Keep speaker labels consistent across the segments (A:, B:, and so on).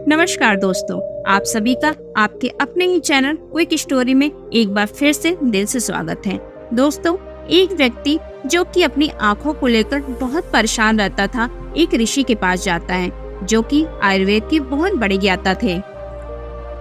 A: नमस्कार दोस्तों, आप सभी का आपके अपने ही चैनल क्विक स्टोरी में एक बार फिर से दिल से स्वागत है। दोस्तों, एक व्यक्ति जो कि अपनी आंखों को लेकर बहुत परेशान रहता था, एक ऋषि के पास जाता है जो कि आयुर्वेद के बहुत बड़े ज्ञाता थे।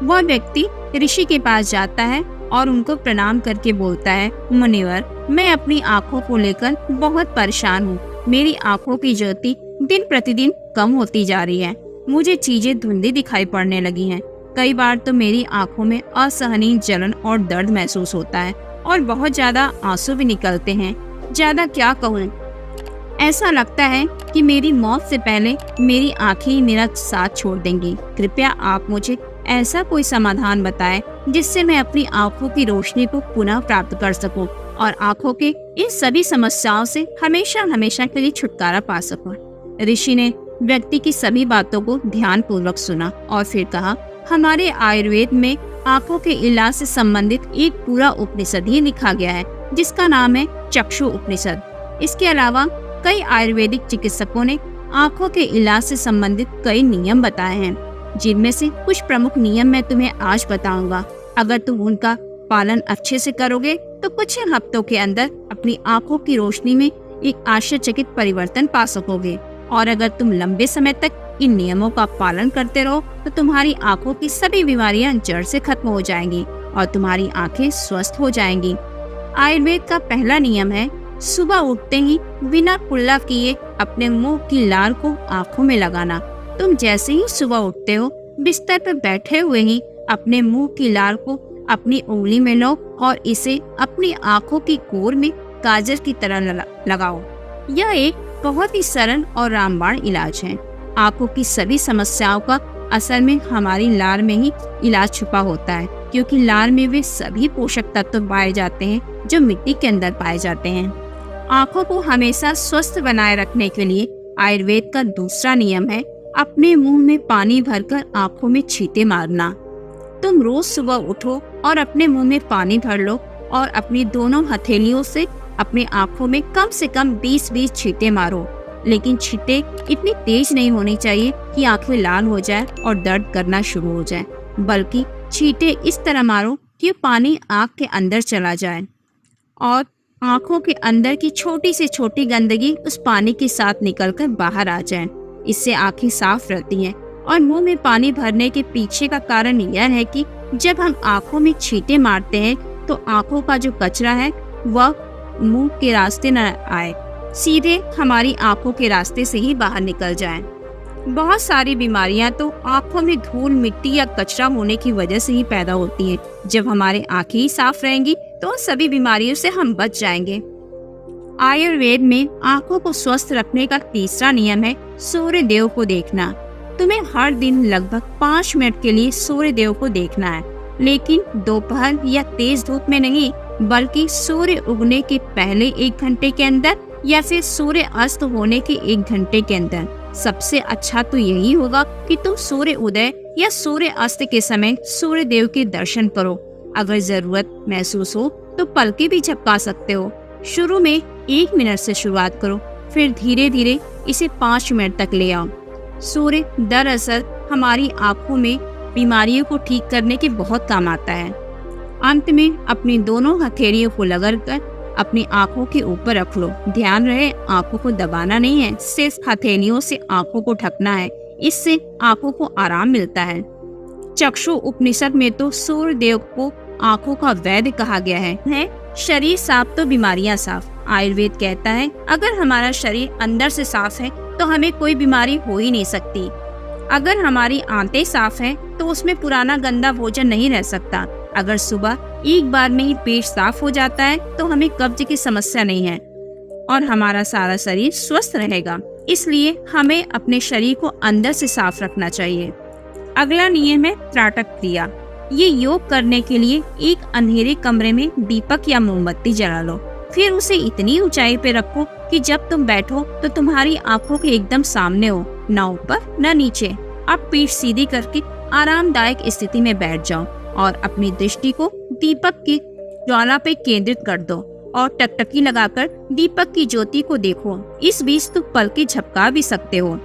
A: वह व्यक्ति ऋषि के पास जाता है और उनको प्रणाम करके बोलता है, मुनिवर, मैं अपनी आंखों को लेकर बहुत परेशान हूँ। मेरी आंखों की ज्योति दिन प्रतिदिन कम होती जा रही है। मुझे चीजें धुंधली दिखाई पड़ने लगी हैं। कई बार तो मेरी आंखों में असहनीय जलन और दर्द महसूस होता है और बहुत ज्यादा आंसू भी निकलते हैं। ज्यादा क्या कहूँ, ऐसा लगता है कि मेरी मौत से पहले मेरी आंखें ही मेरा साथ छोड़ देंगी। कृपया आप मुझे ऐसा कोई समाधान बताएं जिससे मैं अपनी आंखों की रोशनी को पुनः प्राप्त कर सकूं और आंखों के इन सभी समस्याओं से हमेशा हमेशा के लिए छुटकारा पा सकूं। ऋषि ने व्यक्ति की सभी बातों को ध्यान पूर्वक सुना और फिर कहा, हमारे आयुर्वेद में आंखों के इलाज से संबंधित एक पूरा उपनिषद ही लिखा गया है जिसका नाम है चक्षु उपनिषद। इसके अलावा कई आयुर्वेदिक चिकित्सकों ने आंखों के इलाज से संबंधित कई नियम बताए हैं, जिनमें से कुछ प्रमुख नियम मैं तुम्हें आज बताऊंगा। अगर तुम उनका पालन अच्छे से करोगे तो कुछ ही हफ्तों के अंदर अपनी आंखों की रोशनी में एक आश्चर्यचकित परिवर्तन पा सकोगे। और अगर तुम लंबे समय तक इन नियमों का पालन करते रहो तो तुम्हारी आंखों की सभी बीमारियां जड़ से खत्म हो जाएंगी और तुम्हारी आंखें स्वस्थ हो जाएंगी। आयुर्वेद का पहला नियम है, सुबह उठते ही बिना कुल्ला किए अपने मुंह की लार को आंखों में लगाना। तुम जैसे ही सुबह उठते हो, बिस्तर पर बैठे हुए ही अपने मुंह की लार को अपनी उंगली में लो और इसे अपनी आंखों की कोर में काजल की तरह लगाओ। यह एक बहुत ही सरल और रामबाण इलाज है। आंखों की सभी समस्याओं का असल में हमारी लार में ही इलाज छुपा होता है, क्योंकि लार में वे सभी पोषक तत्व पाए जाते हैं जो मिट्टी के अंदर पाए जाते हैं। आंखों को हमेशा स्वस्थ बनाए रखने के लिए आयुर्वेद का दूसरा नियम है, अपने मुंह में पानी भरकर आंखों में छींटे मारना। तुम रोज सुबह उठो और अपने मुंह में पानी भर लो और अपनी दोनों हथेलियों से अपनी आंखों में कम से कम 20-20 छींटे मारो। लेकिन छींटे इतनी तेज नहीं होनी चाहिए कि आंखें लाल हो जाए और दर्द करना शुरू हो जाए, बल्कि छींटे इस तरह मारो कि पानी आंख के अंदर चला जाए और आंखों के अंदर की छोटी से छोटी गंदगी उस पानी के साथ निकलकर बाहर आ जाए। इससे आंखें साफ रहती हैं। और मुंह में पानी भरने के पीछे का कारण यह है कि जब हम आंखों में छींटे मारते हैं तो आंखों का जो कचरा है वह मुंह के रास्ते न आए, सीधे हमारी आंखों के रास्ते से ही बाहर निकल जाए। बहुत सारी बीमारियां तो आंखों में धूल, मिट्टी या कचरा होने की वजह से ही पैदा होती हैं। जब हमारी आंखें ही साफ रहेंगी तो उन सभी बीमारियों से हम बच जाएंगे। आयुर्वेद में आंखों को स्वस्थ रखने का तीसरा नियम है, सूर्य देव को देखना। तुम्हें हर दिन लगभग 5 मिनट के लिए सूर्य देव को देखना है, लेकिन दोपहर या तेज धूप में नहीं, बल्कि सूर्य उगने के पहले 1 घंटे के अंदर या फिर सूर्य अस्त होने के 1 घंटे के अंदर। सबसे अच्छा तो यही होगा कि तुम सूर्य उदय या सूर्य अस्त के समय सूर्य देव के दर्शन करो। अगर जरूरत महसूस हो तो पलकें भी झपका सकते हो। शुरू में 1 मिनट से शुरुआत करो, फिर धीरे धीरे इसे 5 मिनट तक ले आओ। सूर्य दरअसल हमारी आंखों में बीमारियों को ठीक करने के बहुत काम आता है। अंत में अपनी दोनों हथेलियों को रगड़कर अपनी आंखों के ऊपर रख लो। ध्यान रहे, आंखों को दबाना नहीं है, सिर्फ हथेलियों से आंखों को ढकना है। इससे आंखों को आराम मिलता है। चक्षु उपनिषद में तो सूर्य देव को आंखों का वैद्य कहा गया है। शरीर साफ तो बीमारियां साफ। आयुर्वेद कहता है, अगर हमारा शरीर अंदर से साफ है तो हमें कोई बीमारी हो ही नहीं सकती। अगर हमारी आंतें साफ है तो उसमें पुराना गंदा भोजन नहीं रह सकता। अगर सुबह एक बार में ही पेट साफ हो जाता है तो हमें कब्ज की समस्या नहीं है और हमारा सारा शरीर स्वस्थ रहेगा। इसलिए हमें अपने शरीर को अंदर से साफ रखना चाहिए। अगला नियम है त्राटक क्रिया। ये योग करने के लिए एक अंधेरे कमरे में दीपक या मोमबत्ती जला लो, फिर उसे इतनी ऊंचाई पे रखो कि जब तुम बैठो तो तुम्हारी आंखों के एकदम सामने हो, न ऊपर न नीचे। अब पीठ सीधी करके आरामदायक स्थिति में बैठ जाओ और अपनी दृष्टि को दीपक की ज्वाला पे केंद्रित कर दो और टकटकी लगाकर दीपक की ज्योति को देखो। इस बीच तुम पलकें झपका भी सकते हो।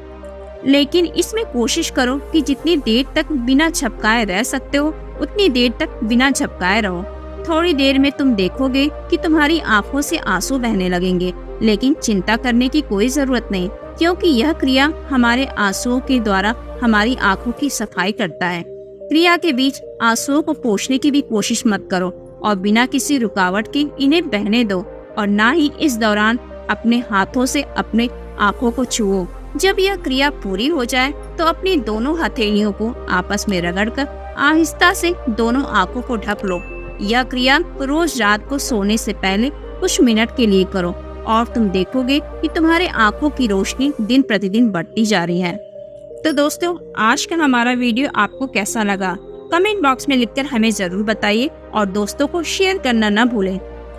A: लेकिन इसमें कोशिश करो कि जितनी देर तक बिना झपकाए रह सकते हो उतनी देर तक बिना झपकाए रहो। थोड़ी देर में तुम देखोगे कि तुम्हारी आंखों से आंसू बहने लगेंगे, लेकिन चिंता करने की कोई जरूरत नहीं, क्योंकि यह क्रिया हमारे आंसुओं के द्वारा हमारी आंखों की सफाई करता है। क्रिया के बीच आंसुओं को पोंछने की भी कोशिश मत करो और बिना किसी रुकावट के इन्हें बहने दो, और ना ही इस दौरान अपने हाथों से अपने आंखों को छुओ। जब यह क्रिया पूरी हो जाए तो अपनी दोनों हथेलियों को आपस में रगड़कर आहिस्ता से दोनों आंखों को ढक लो। यह क्रिया रोज रात को सोने से पहले कुछ मिनट के लिए करो और तुम देखोगे कि तुम्हारे आंखों की रोशनी दिन प्रतिदिन बढ़ती जा रही है। तो दोस्तों, आज का हमारा वीडियो आपको कैसा लगा? कमेंट बॉक्स में लिखकर हमें जरूर बताइए और दोस्तों को शेयर करना न भूलें।